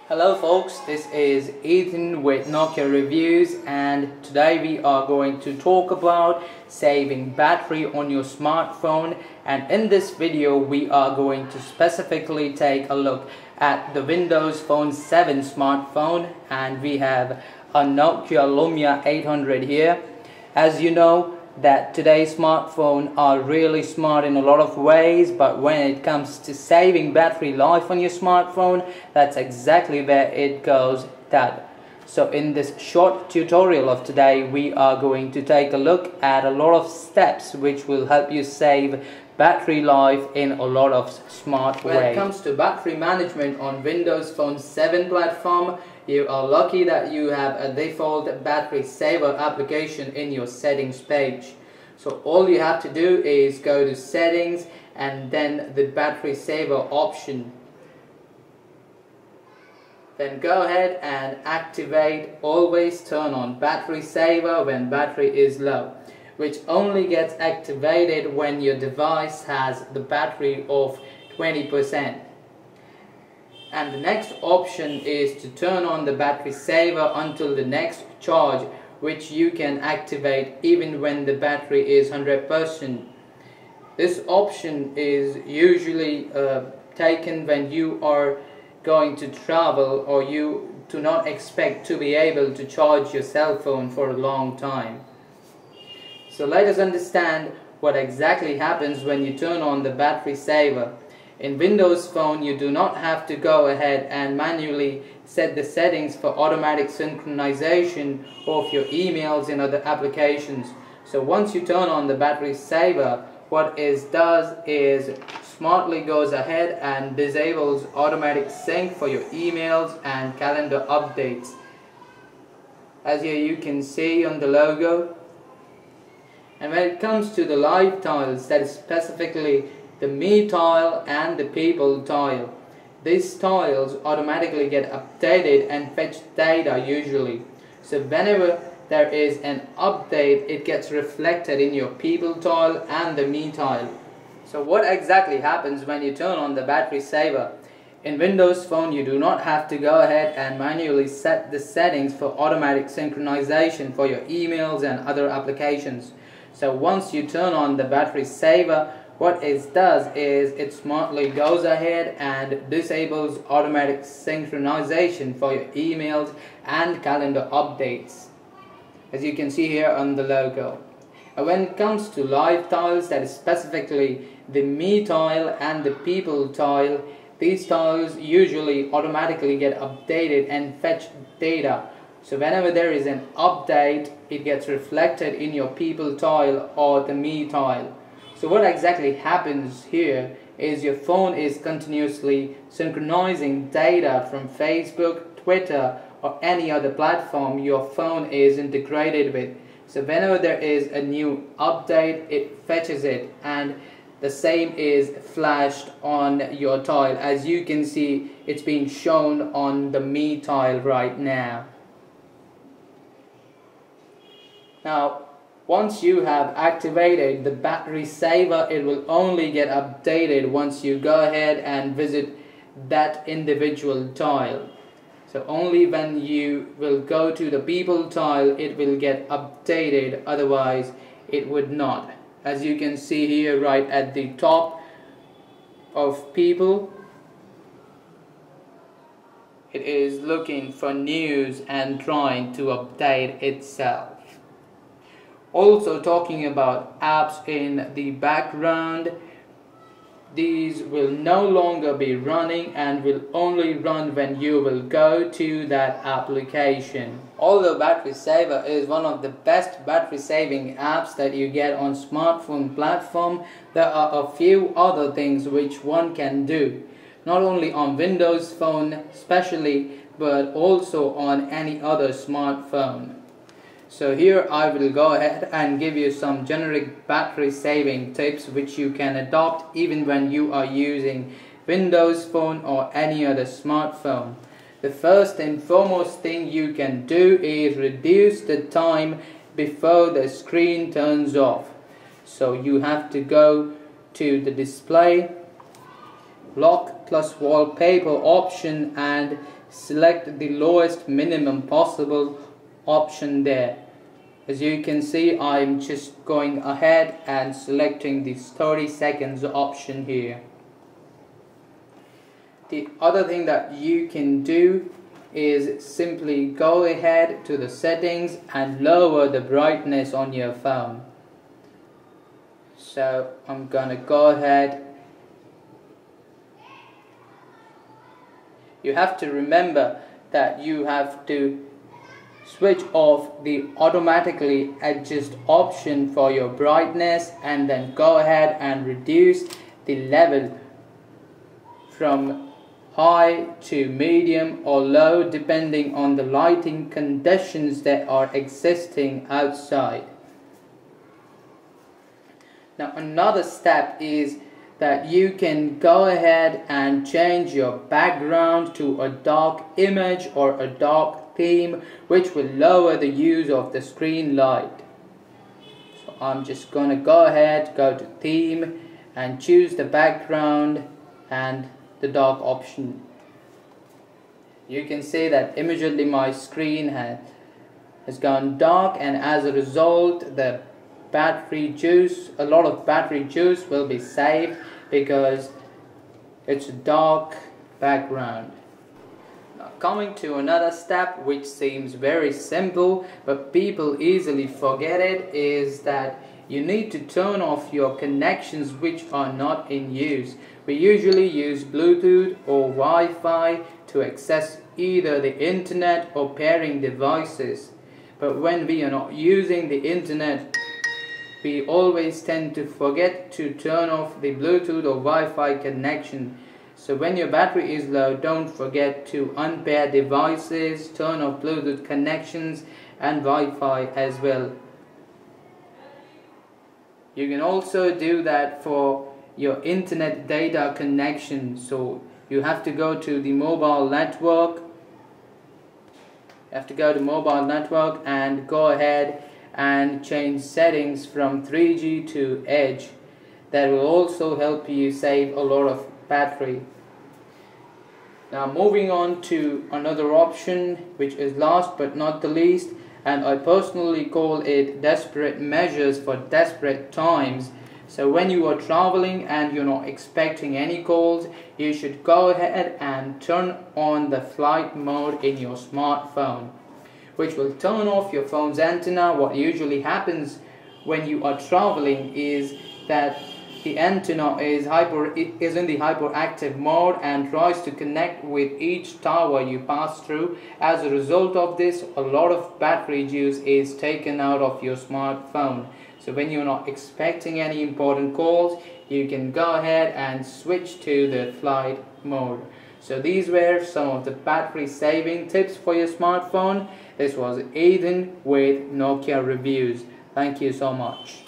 Hello folks, this is Ethan with Nokia Reviews, and today we are going to talk about saving battery on your smartphone. And in this video we are going to specifically take a look at the Windows Phone 7 smartphone, and we have a Nokia Lumia 800 here. As you know, that today's smartphones are really smart in a lot of ways, but when it comes to saving battery life on your smartphone, that's exactly where it goes bad. So in this short tutorial of today, we are going to take a look at a lot of steps which will help you save battery life in a lot of smart ways. When it comes to battery management on Windows Phone 7 platform, you are lucky that you have a default battery saver application in your settings page. So all you have to do is go to settings and then the battery saver option. Then go ahead and activate always turn on battery saver when battery is low, which only gets activated when your device has the battery of 20%. And the next option is to turn on the battery saver until the next charge, which you can activate even when the battery is 100%. This option is usually taken when you are going to travel or you do not expect to be able to charge your cell phone for a long time. So let us understand what exactly happens when you turn on the battery saver. In Windows Phone, you do not have to go ahead and manually set the settings for automatic synchronization of your emails and other applications. So once you turn on the battery saver, what it does is smartly goes ahead and disables automatic sync for your emails and calendar updates. As here you can see on the logo. And when it comes to the live tiles, that is specifically the Me tile and the People tile, these tiles automatically get updated and fetch data usually. So whenever there is an update, it gets reflected in your People tile and the Me tile. So what exactly happens when you turn on the battery saver? In Windows Phone, you do not have to go ahead and manually set the settings for automatic synchronization for your emails and other applications. So once you turn on the battery saver, what it does is it smartly goes ahead and disables automatic synchronization for your emails and calendar updates, as you can see here on the logo. And when it comes to live tiles, that is specifically the Me tile and the People tile, these tiles usually automatically get updated and fetch data. So whenever there is an update, it gets reflected in your People tile or the Me tile. So what exactly happens here is your phone is continuously synchronizing data from Facebook, Twitter, or any other platform your phone is integrated with. So whenever there is a new update, it fetches it, and the same is flashed on your tile. As you can see, it's being shown on the Me tile right now. Now, once you have activated the battery saver, it will only get updated once you go ahead and visit that individual tile. So only when you will go to the People tile, it will get updated, otherwise it would not. As you can see here right at the top of People, it is looking for news and trying to update itself. Also talking about apps in the background, these will no longer be running and will only run when you will go to that application. Although Battery Saver is one of the best battery saving apps that you get on smartphone platform, there are a few other things which one can do. Not only on Windows Phone especially, but also on any other smartphone. So here I will go ahead and give you some generic battery saving tips which you can adopt even when you are using Windows Phone or any other smartphone. The first and foremost thing you can do is reduce the time before the screen turns off. So you have to go to the display, lock plus wallpaper option, and select the lowest minimum possible option there. As you can see, I'm just going ahead and selecting this 30 seconds option here. The other thing that you can do is simply go ahead to the settings and lower the brightness on your phone. So I'm gonna go ahead. You have to remember that you have to switch off the automatically adjust option for your brightness, and then go ahead and reduce the level from high to medium or low depending on the lighting conditions that are existing outside. Now another step is that you can go ahead and change your background to a dark image or a dark theme, which will lower the use of the screen light. So I'm just gonna go ahead, go to theme and choose the background and the dark option. You can see that immediately my screen has gone dark, and as a result the battery juice, a lot of battery juice will be saved because it's a dark background. Now coming to another step which seems very simple but people easily forget it, is that you need to turn off your connections which are not in use. We usually use Bluetooth or Wi-Fi to access either the internet or pairing devices. But when we are not using the internet, we always tend to forget to turn off the Bluetooth or Wi-Fi connection. So when your battery is low, don't forget to unpair devices, turn off Bluetooth connections and Wi-Fi as well. You can also do that for your internet data connection. So you have to go to the mobile network. You have to go to mobile network and go ahead and change settings from 3G to Edge. That will also help you save a lot of battery. Now moving on to another option, which is last but not the least, and I personally call it desperate measures for desperate times. So when you are traveling and you're not expecting any calls, you should go ahead and turn on the flight mode in your smartphone, which will turn off your phone's antenna. What usually happens when you are traveling is that the antenna is in the hyperactive mode and tries to connect with each tower you pass through. As a result of this, a lot of battery juice is taken out of your smartphone. So when you're not expecting any important calls, you can go ahead and switch to the flight mode. So these were some of the battery saving tips for your smartphone. This was Ethan with Nokia Reviews. Thank you so much.